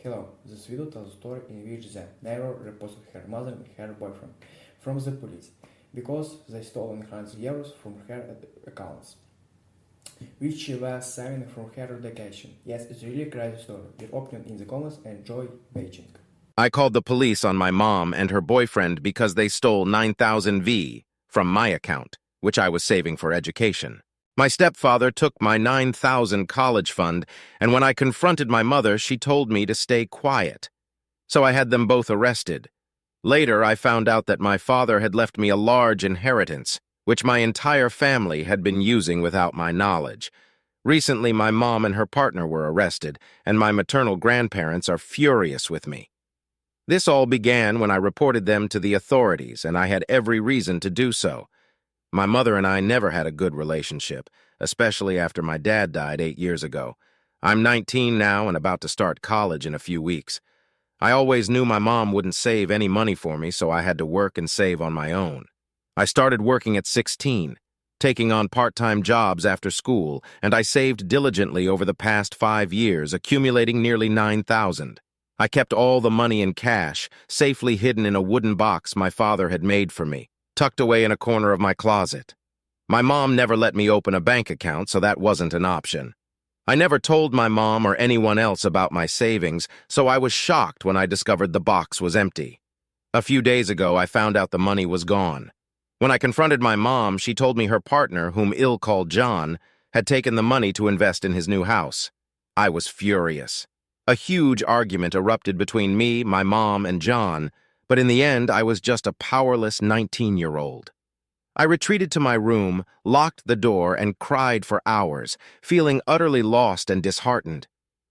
Hello, this video tells a story in which the neighbor reported her mother and her boyfriend from the police because they stole €100 from her accounts, which she was saving from her education. Yes, it's really a crazy story. We're opening in the comments and enjoy watching. I called the police on my mom and her boyfriend because they stole 9,000 V from my account, which I was saving for education. My stepfather took my 9,000 college fund, and when I confronted my mother, she told me to stay quiet. So I had them both arrested. Later, I found out that my father had left me a large inheritance, which my entire family had been using without my knowledge. Recently, my mom and her partner were arrested, and my maternal grandparents are furious with me. This all began when I reported them to the authorities, and I had every reason to do so. My mother and I never had a good relationship, especially after my dad died 8 years ago. I'm 19 now and about to start college in a few weeks. I always knew my mom wouldn't save any money for me, so I had to work and save on my own. I started working at 16, taking on part-time jobs after school, and I saved diligently over the past 5 years, accumulating nearly 9,000. I kept all the money in cash, safely hidden in a wooden box my father had made for me, tucked away in a corner of my closet. My mom never let me open a bank account, so that wasn't an option. I never told my mom or anyone else about my savings, so I was shocked when I discovered the box was empty. A few days ago, I found out the money was gone. When I confronted my mom, she told me her partner, whom ill called John, had taken the money to invest in his new house. I was furious. A huge argument erupted between me, my mom, and John, but in the end, I was just a powerless 19-year-old. I retreated to my room, locked the door, and cried for hours, feeling utterly lost and disheartened.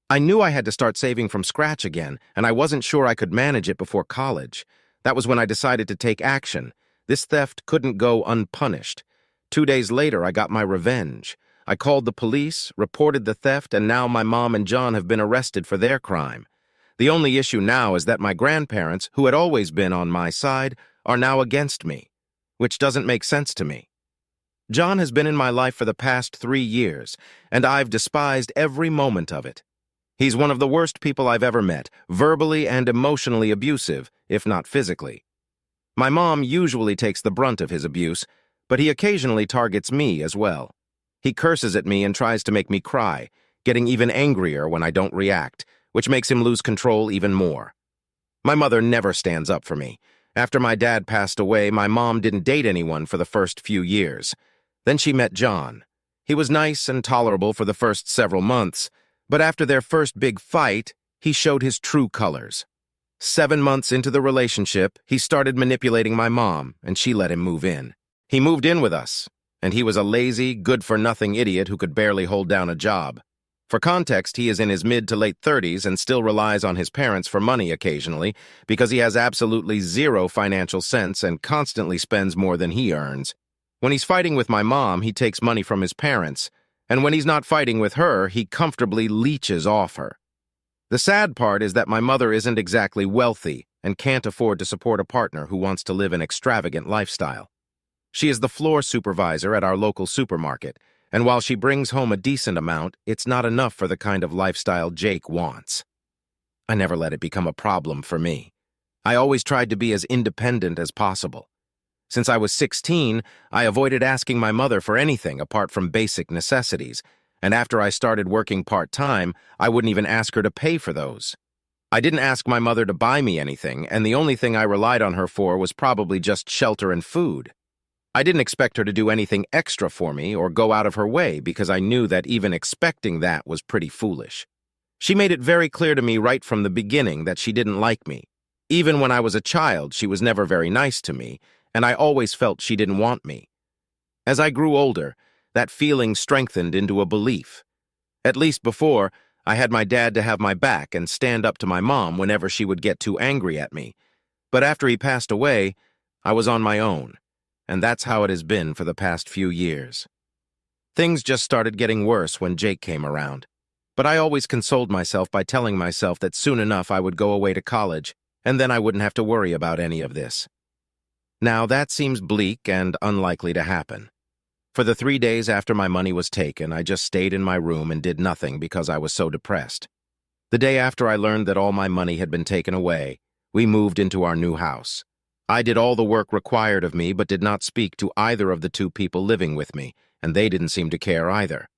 I knew I had to start saving from scratch again, and I wasn't sure I could manage it before college. That was when I decided to take action. This theft couldn't go unpunished. 2 days later, I got my revenge. I called the police, reported the theft, and now my mom and John have been arrested for their crime. The only issue now is that my grandparents, who had always been on my side, are now against me, which doesn't make sense to me. John has been in my life for the past 3 years, and I've despised every moment of it. He's one of the worst people I've ever met, verbally and emotionally abusive, if not physically. My mom usually takes the brunt of his abuse, but he occasionally targets me as well. He curses at me and tries to make me cry, getting even angrier when I don't react, which makes him lose control even more. My mother never stands up for me. After my dad passed away, my mom didn't date anyone for the first few years. Then she met John. He was nice and tolerable for the first several months, but after their first big fight, he showed his true colors. 7 months into the relationship, he started manipulating my mom, and she let him move in. He moved in with us, and he was a lazy, good-for-nothing idiot who could barely hold down a job. For context, he is in his mid to late 30s and still relies on his parents for money occasionally because he has absolutely zero financial sense and constantly spends more than he earns. When he's fighting with my mom, he takes money from his parents, and when he's not fighting with her, he comfortably leeches off her. The sad part is that my mother isn't exactly wealthy and can't afford to support a partner who wants to live an extravagant lifestyle. She is the floor supervisor at our local supermarket, and while she brings home a decent amount, it's not enough for the kind of lifestyle Jake wants. I never let it become a problem for me. I always tried to be as independent as possible. Since I was 16, I avoided asking my mother for anything apart from basic necessities, and after I started working part-time, I wouldn't even ask her to pay for those. I didn't ask my mother to buy me anything, and the only thing I relied on her for was probably just shelter and food. I didn't expect her to do anything extra for me or go out of her way because I knew that even expecting that was pretty foolish. She made it very clear to me right from the beginning that she didn't like me. Even when I was a child, she was never very nice to me, and I always felt she didn't want me. As I grew older, that feeling strengthened into a belief. At least before, I had my dad to have my back and stand up to my mom whenever she would get too angry at me. But after he passed away, I was on my own. And that's how it has been for the past few years. Things just started getting worse when Jake came around, but I always consoled myself by telling myself that soon enough I would go away to college, and then I wouldn't have to worry about any of this. Now that seems bleak and unlikely to happen. For the 3 days after my money was taken, I just stayed in my room and did nothing because I was so depressed. The day after I learned that all my money had been taken away, we moved into our new house. I did all the work required of me but did not speak to either of the two people living with me, and they didn't seem to care either.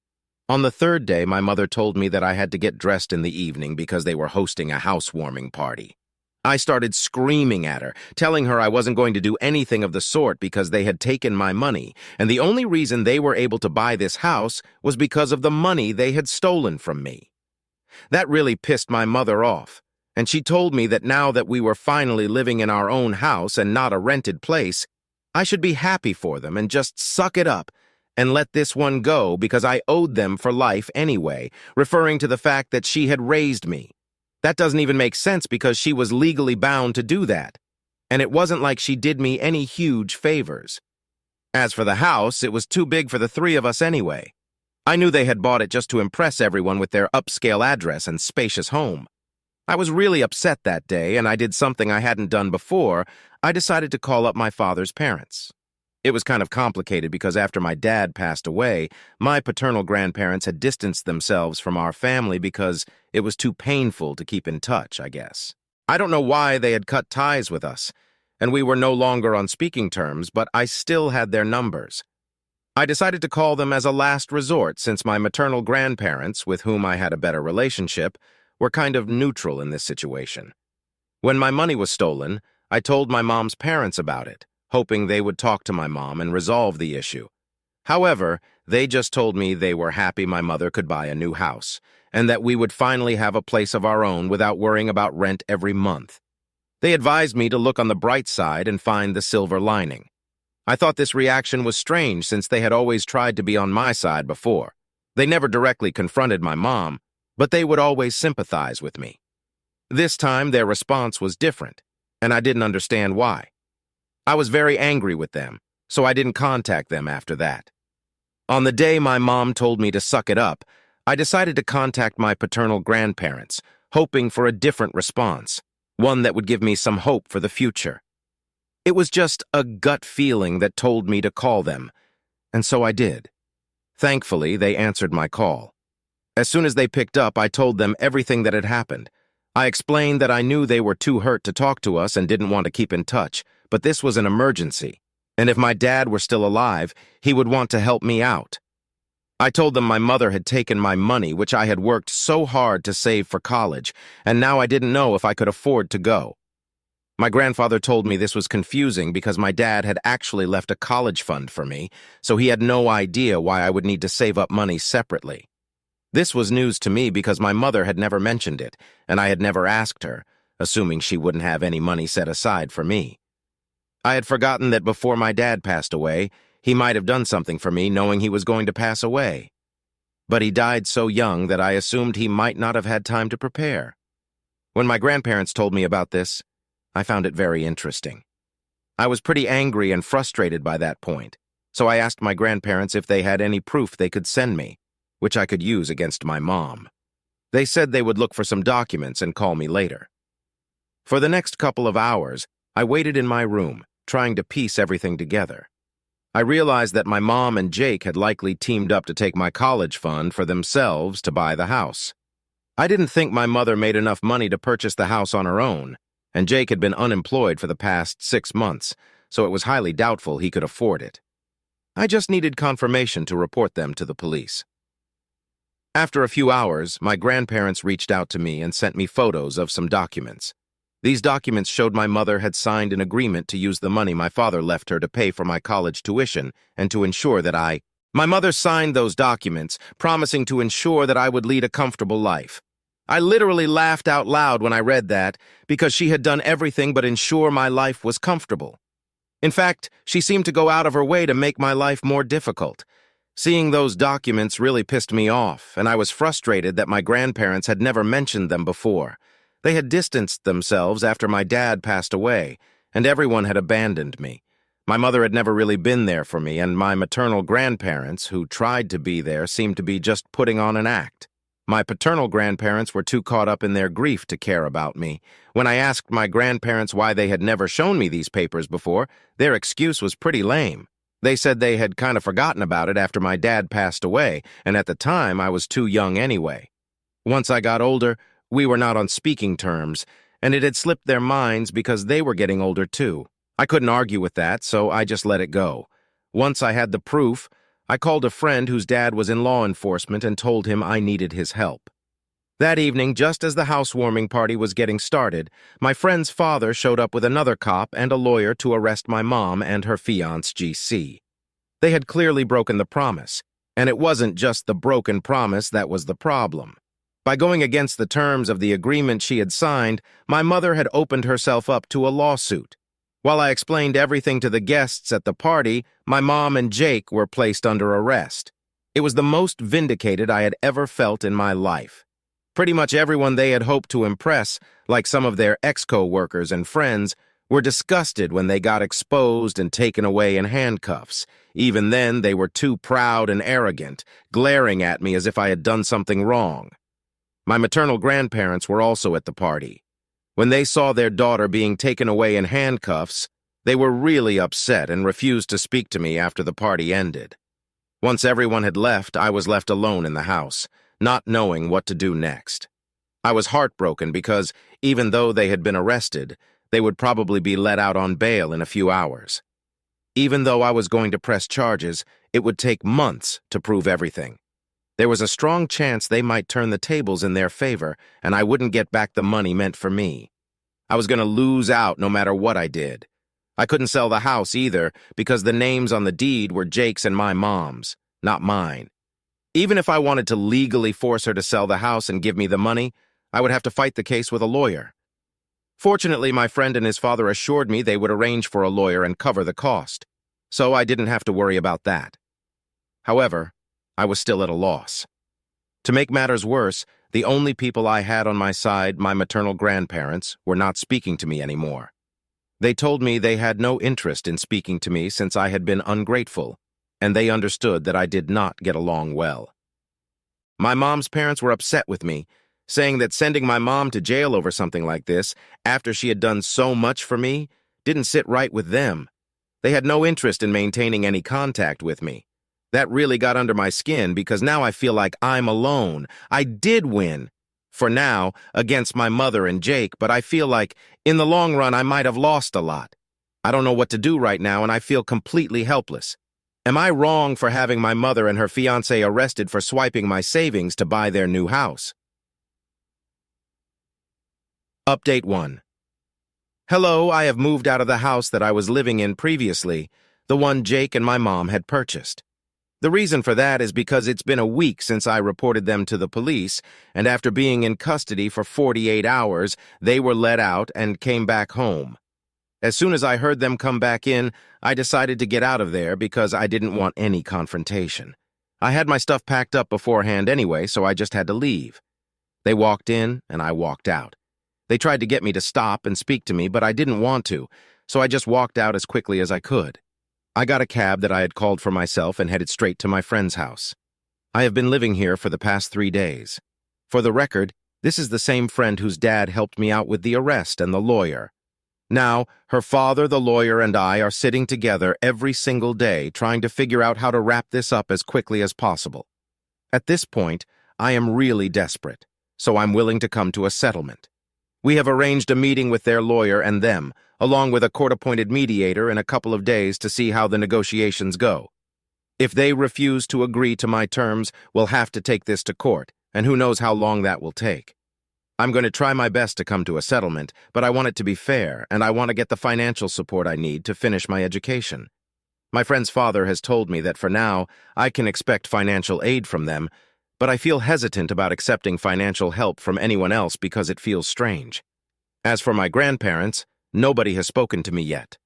On the third day, my mother told me that I had to get dressed in the evening because they were hosting a housewarming party. I started screaming at her, telling her I wasn't going to do anything of the sort because they had taken my money, and the only reason they were able to buy this house was because of the money they had stolen from me. That really pissed my mother off, and she told me that now that we were finally living in our own house and not a rented place, I should be happy for them and just suck it up and let this one go because I owed them for life anyway, referring to the fact that she had raised me. That doesn't even make sense because she was legally bound to do that, and it wasn't like she did me any huge favors. As for the house, it was too big for the three of us anyway. I knew they had bought it just to impress everyone with their upscale address and spacious home. I was really upset that day, and I did something I hadn't done before. I decided to call up my father's parents. It was kind of complicated because after my dad passed away, my paternal grandparents had distanced themselves from our family because it was too painful to keep in touch, I guess. I don't know why they had cut ties with us, and we were no longer on speaking terms, but I still had their numbers. I decided to call them as a last resort since my maternal grandparents, with whom I had a better relationship, were kind of neutral in this situation. When my money was stolen, I told my mom's parents about it, hoping they would talk to my mom and resolve the issue. However, they just told me they were happy my mother could buy a new house, and that we would finally have a place of our own without worrying about rent every month. They advised me to look on the bright side and find the silver lining. I thought this reaction was strange since they had always tried to be on my side before. They never directly confronted my mom, but they would always sympathize with me. This time, their response was different, and I didn't understand why. I was very angry with them, so I didn't contact them after that. On the day my mom told me to suck it up, I decided to contact my paternal grandparents, hoping for a different response, one that would give me some hope for the future. It was just a gut feeling that told me to call them, and so I did. Thankfully, they answered my call. As soon as they picked up, I told them everything that had happened. I explained that I knew they were too hurt to talk to us and didn't want to keep in touch, but this was an emergency, and if my dad were still alive, he would want to help me out. I told them my mother had taken my money, which I had worked so hard to save for college, and now I didn't know if I could afford to go. My grandfather told me this was confusing because my dad had actually left a college fund for me, so he had no idea why I would need to save up money separately. This was news to me because my mother had never mentioned it, and I had never asked her, assuming she wouldn't have any money set aside for me. I had forgotten that before my dad passed away, he might have done something for me knowing he was going to pass away. But he died so young that I assumed he might not have had time to prepare. When my grandparents told me about this, I found it very interesting. I was pretty angry and frustrated by that point, so I asked my grandparents if they had any proof they could send me, which I could use against my mom. They said they would look for some documents and call me later. For the next couple of hours, I waited in my room, trying to piece everything together. I realized that my mom and Jake had likely teamed up to take my college fund for themselves to buy the house. I didn't think my mother made enough money to purchase the house on her own, and Jake had been unemployed for the past 6 months, so it was highly doubtful he could afford it. I just needed confirmation to report them to the police. After a few hours, my grandparents reached out to me and sent me photos of some documents. These documents showed my mother had signed an agreement to use the money my father left her to pay for my college tuition and to ensure that My mother signed those documents, promising to ensure that I would lead a comfortable life. I literally laughed out loud when I read that because she had done everything but ensure my life was comfortable. In fact, she seemed to go out of her way to make my life more difficult. Seeing those documents really pissed me off, and I was frustrated that my grandparents had never mentioned them before. They had distanced themselves after my dad passed away, and everyone had abandoned me. My mother had never really been there for me, and my maternal grandparents, who tried to be there, seemed to be just putting on an act. My paternal grandparents were too caught up in their grief to care about me. When I asked my grandparents why they had never shown me these papers before, their excuse was pretty lame. They said they had kind of forgotten about it after my dad passed away, and at the time I was too young anyway. Once I got older, we were not on speaking terms, and it had slipped their minds because they were getting older too. I couldn't argue with that, so I just let it go. Once I had the proof, I called a friend whose dad was in law enforcement and told him I needed his help. That evening, just as the housewarming party was getting started, my friend's father showed up with another cop and a lawyer to arrest my mom and her fiancé GC. They had clearly broken the promise, and it wasn't just the broken promise that was the problem. By going against the terms of the agreement she had signed, my mother had opened herself up to a lawsuit. While I explained everything to the guests at the party, my mom and Jake were placed under arrest. It was the most vindicated I had ever felt in my life. Pretty much everyone they had hoped to impress, like some of their ex-co-workers and friends, were disgusted when they got exposed and taken away in handcuffs. Even then, they were too proud and arrogant, glaring at me as if I had done something wrong. My maternal grandparents were also at the party. When they saw their daughter being taken away in handcuffs, they were really upset and refused to speak to me after the party ended. Once everyone had left, I was left alone in the house, not knowing what to do next. I was heartbroken because, even though they had been arrested, they would probably be let out on bail in a few hours. Even though I was going to press charges, it would take months to prove everything. There was a strong chance they might turn the tables in their favor, and I wouldn't get back the money meant for me. I was going to lose out no matter what I did. I couldn't sell the house either because the names on the deed were Jake's and my mom's, not mine. Even if I wanted to legally force her to sell the house and give me the money, I would have to fight the case with a lawyer. Fortunately, my friend and his father assured me they would arrange for a lawyer and cover the cost, so I didn't have to worry about that. However, I was still at a loss. To make matters worse, the only people I had on my side, my maternal grandparents, were not speaking to me anymore. They told me they had no interest in speaking to me since I had been ungrateful, and they understood that I did not get along well. My mom's parents were upset with me, saying that sending my mom to jail over something like this, after she had done so much for me, didn't sit right with them. They had no interest in maintaining any contact with me. That really got under my skin because now I feel like I'm alone. I did win, for now, against my mother and Jake, but I feel like, in the long run, I might have lost a lot. I don't know what to do right now, and I feel completely helpless. Am I wrong for having my mother and her fiancé arrested for swiping my savings to buy their new house? Update 1. Hello, I have moved out of the house that I was living in previously, the one Jake and my mom had purchased. The reason for that is because it's been a week since I reported them to the police, and after being in custody for 48 hours, they were let out and came back home. As soon as I heard them come back in, I decided to get out of there because I didn't want any confrontation. I had my stuff packed up beforehand anyway, so I just had to leave. They walked in, and I walked out. They tried to get me to stop and speak to me, but I didn't want to, so I just walked out as quickly as I could. I got a cab that I had called for myself and headed straight to my friend's house. I have been living here for the past 3 days. For the record, this is the same friend whose dad helped me out with the arrest and the lawyer. Now, her father, the lawyer, and I are sitting together every single day trying to figure out how to wrap this up as quickly as possible. At this point, I am really desperate, so I'm willing to come to a settlement. We have arranged a meeting with their lawyer and them, along with a court-appointed mediator in a couple of days to see how the negotiations go. If they refuse to agree to my terms, we'll have to take this to court, and who knows how long that will take. I'm going to try my best to come to a settlement, but I want it to be fair, and I want to get the financial support I need to finish my education. My friend's father has told me that for now, I can expect financial aid from them, but I feel hesitant about accepting financial help from anyone else because it feels strange. As for my grandparents, nobody has spoken to me yet.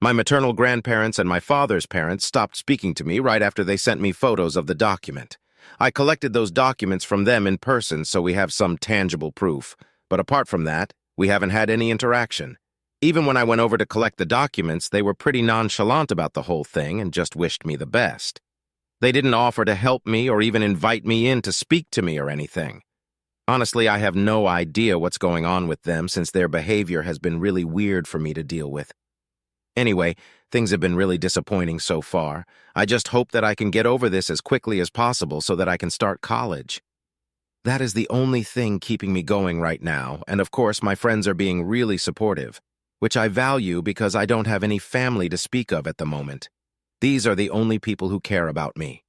My maternal grandparents and my father's parents stopped speaking to me right after they sent me photos of the document. I collected those documents from them in person so we have some tangible proof, but apart from that, we haven't had any interaction. Even when I went over to collect the documents, they were pretty nonchalant about the whole thing and just wished me the best. They didn't offer to help me or even invite me in to speak to me or anything. Honestly, I have no idea what's going on with them since their behavior has been really weird for me to deal with. Anyway, things have been really disappointing so far. I just hope that I can get over this as quickly as possible so that I can start college. That is the only thing keeping me going right now, and of course my friends are being really supportive, which I value because I don't have any family to speak of at the moment. These are the only people who care about me.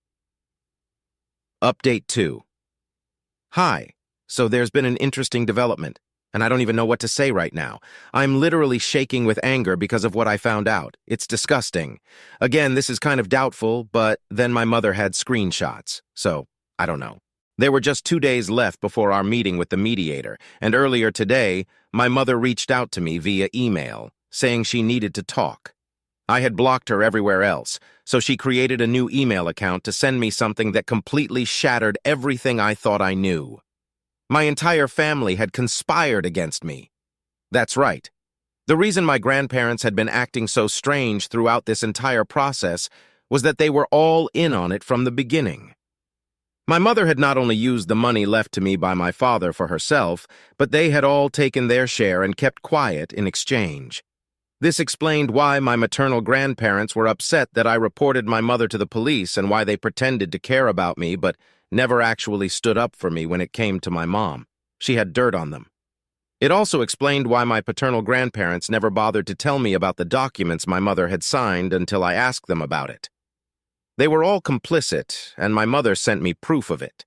Update 2. Hi. So there's been an interesting development, and I don't even know what to say right now. I'm literally shaking with anger because of what I found out. It's disgusting. Again, this is kind of doubtful, but then my mother had screenshots, so I don't know. There were just 2 days left before our meeting with the mediator, and earlier today, my mother reached out to me via email, saying she needed to talk. I had blocked her everywhere else, so she created a new email account to send me something that completely shattered everything I thought I knew. My entire family had conspired against me. That's right. The reason my grandparents had been acting so strange throughout this entire process was that they were all in on it from the beginning. My mother had not only used the money left to me by my father for herself, but they had all taken their share and kept quiet in exchange. This explained why my maternal grandparents were upset that I reported my mother to the police and why they pretended to care about me but never actually stood up for me when it came to my mom. She had dirt on them. It also explained why my paternal grandparents never bothered to tell me about the documents my mother had signed until I asked them about it. They were all complicit, and my mother sent me proof of it.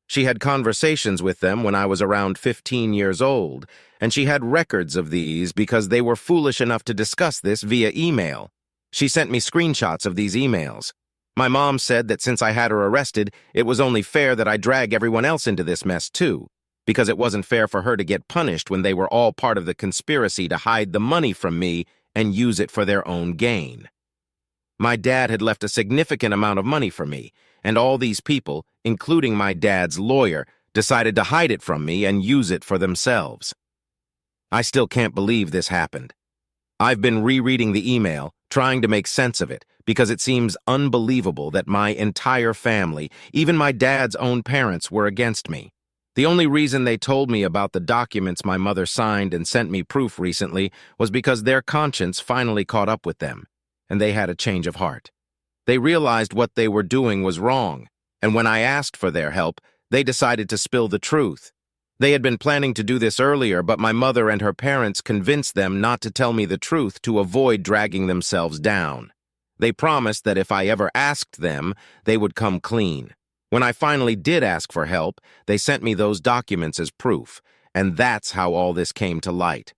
She had conversations with them when I was around 15 years old, and she had records of these because they were foolish enough to discuss this via email. She sent me screenshots of these emails. My mom said that since I had her arrested, it was only fair that I drag everyone else into this mess too, because it wasn't fair for her to get punished when they were all part of the conspiracy to hide the money from me and use it for their own gain. My dad had left a significant amount of money for me, and all these people, including my dad's lawyer, decided to hide it from me and use it for themselves. I still can't believe this happened. I've been rereading the email, trying to make sense of it, because it seems unbelievable that my entire family, even my dad's own parents, were against me. The only reason they told me about the documents my mother signed and sent me proof recently was because their conscience finally caught up with them, and they had a change of heart. They realized what they were doing was wrong, and when I asked for their help, they decided to spill the truth. They had been planning to do this earlier, but my mother and her parents convinced them not to tell me the truth to avoid dragging themselves down. They promised that if I ever asked them, they would come clean. When I finally did ask for help, they sent me those documents as proof, and that's how all this came to light.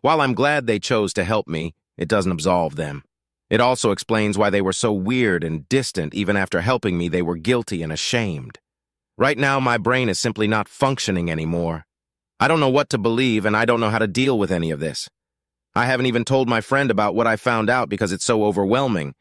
While I'm glad they chose to help me, it doesn't absolve them. It also explains why they were so weird and distant. Even after helping me, they were guilty and ashamed. Right now, my brain is simply not functioning anymore. I don't know what to believe, and I don't know how to deal with any of this. I haven't even told my friend about what I found out because it's so overwhelming.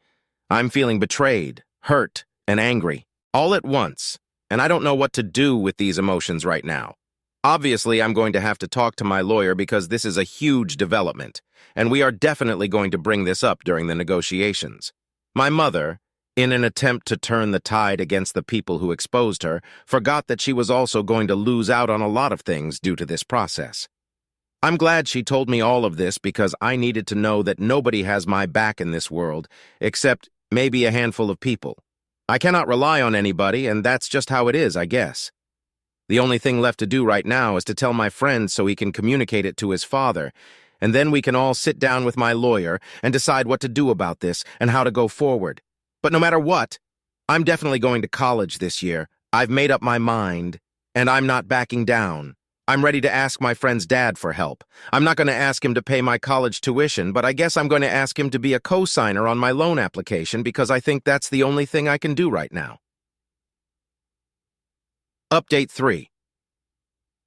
I'm feeling betrayed, hurt, and angry, all at once, and I don't know what to do with these emotions right now. Obviously, I'm going to have to talk to my lawyer because this is a huge development, and we are definitely going to bring this up during the negotiations. My mother, in an attempt to turn the tide against the people who exposed her, forgot that she was also going to lose out on a lot of things due to this process. I'm glad she told me all of this because I needed to know that nobody has my back in this world, except maybe a handful of people. I cannot rely on anybody, and that's just how it is, I guess. The only thing left to do right now is to tell my friend so he can communicate it to his father, and then we can all sit down with my lawyer and decide what to do about this and how to go forward. But no matter what, I'm definitely going to college this year. I've made up my mind, and I'm not backing down. I'm ready to ask my friend's dad for help. I'm not going to ask him to pay my college tuition, but I guess I'm going to ask him to be a co-signer on my loan application because I think that's the only thing I can do right now. Update 3.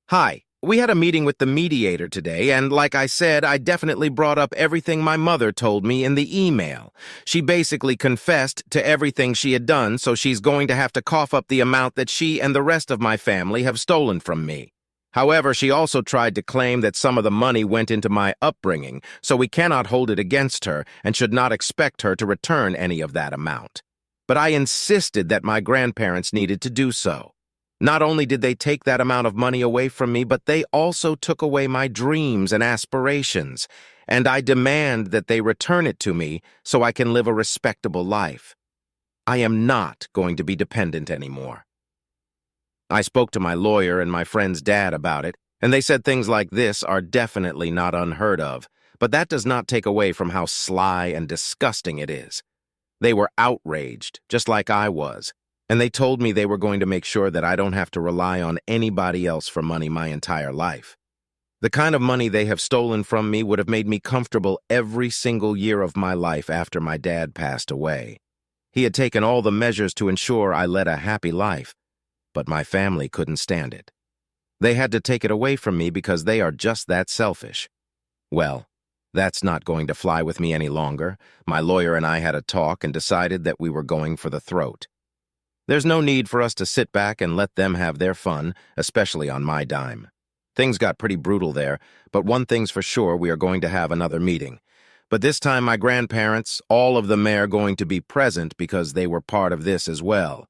Hi. We had a meeting with the mediator today, and like I said, I definitely brought up everything my mother told me in the email. She basically confessed to everything she had done, so she's going to have to cough up the amount that she and the rest of my family have stolen from me. However, she also tried to claim that some of the money went into my upbringing, so we cannot hold it against her and should not expect her to return any of that amount. But I insisted that my grandparents needed to do so. Not only did they take that amount of money away from me, but they also took away my dreams and aspirations, and I demand that they return it to me so I can live a respectable life. I am not going to be dependent anymore. I spoke to my lawyer and my friend's dad about it, and they said things like this are definitely not unheard of, but that does not take away from how sly and disgusting it is. They were outraged, just like I was, and they told me they were going to make sure that I don't have to rely on anybody else for money my entire life. The kind of money they have stolen from me would have made me comfortable every single year of my life after my dad passed away. He had taken all the measures to ensure I led a happy life, but my family couldn't stand it. They had to take it away from me because they are just that selfish. Well, that's not going to fly with me any longer. My lawyer and I had a talk and decided that we were going for the throat. There's no need for us to sit back and let them have their fun, especially on my dime. Things got pretty brutal there, but one thing's for sure, we are going to have another meeting. But this time my grandparents, all of them are going to be present because they were part of this as well.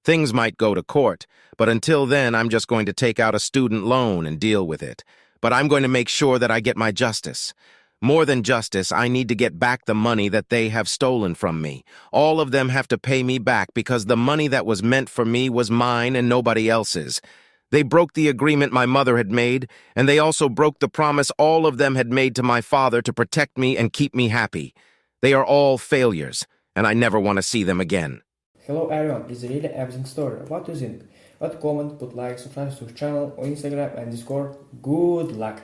Things might go to court, but until then I'm just going to take out a student loan and deal with it. But I'm going to make sure that I get my justice. More than justice, I need to get back the money that they have stolen from me. All of them have to pay me back because the money that was meant for me was mine and nobody else's. They broke the agreement my mother had made, and they also broke the promise all of them had made to my father to protect me and keep me happy. They are all failures, and I never want to see them again. Hello everyone, it's really amazing story. What do you think? Comment, put like, subscribe to the channel on Instagram and Discord. Good luck!